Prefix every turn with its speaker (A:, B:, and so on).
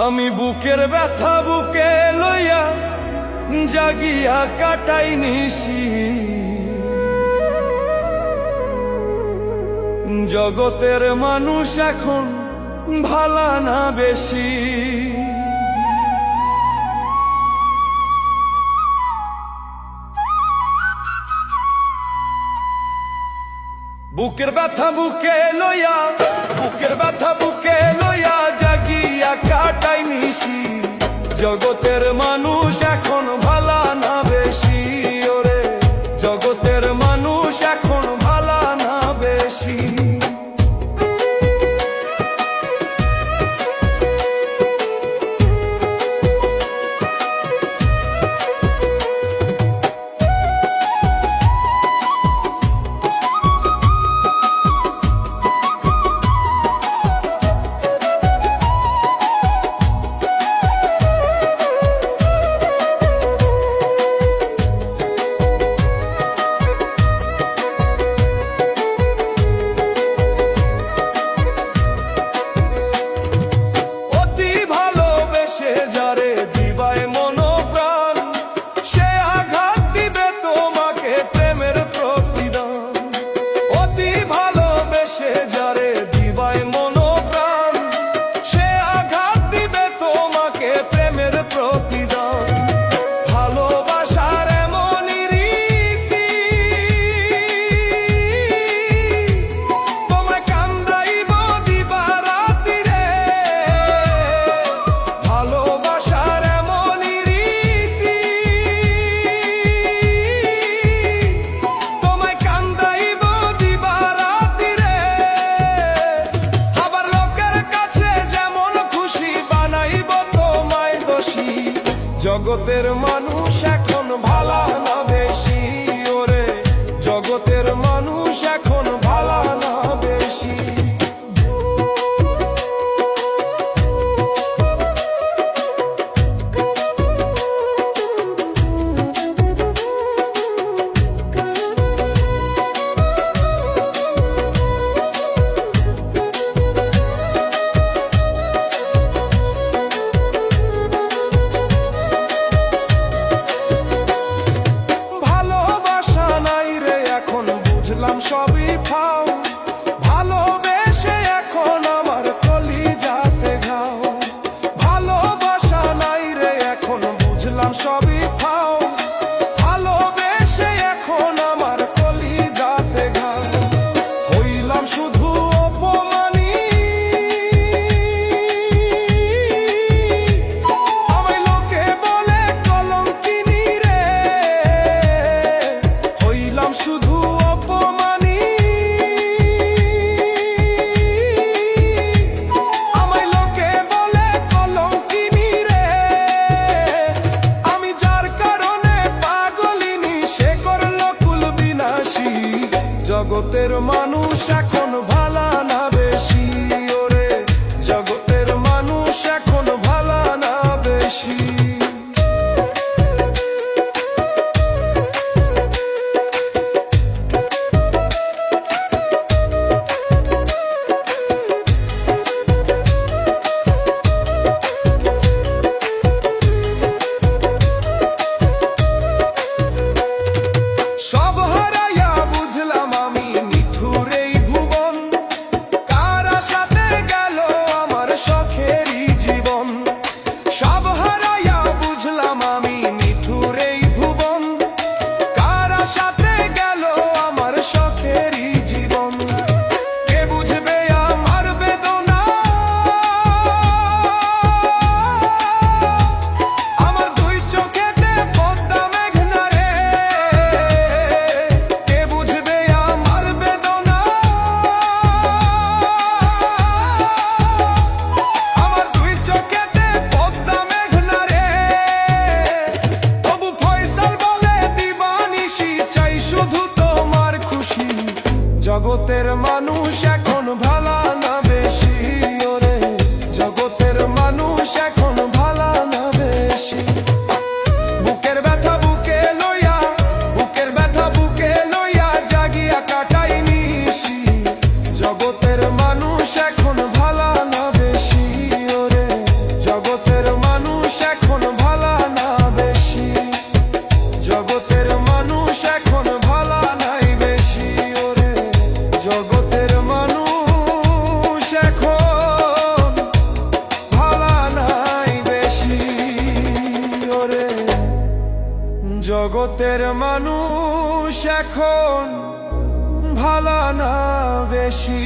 A: আমি বুকের ব্যথা বুকে লইয়া জাগিয়া কাটাই নিশি, জগতের মানুষ এখন ভালা না বেশি। বুকের ব্যথা বুকে লইয়া, বুকের ব্যথা বুকে লইয়া জাগিয়া কাটাই নিশি, জগতের মানুষ এখন ভালা না বেশি। ওরে জগতের মানুষ এখন ভালা না বেশি। জগতের মানুষ এখন ভালা না বেশি। ওরে জগতের মানুষ এখন ভালা না বেশি। জগতের মানুষ এখন ভালো না বেশি।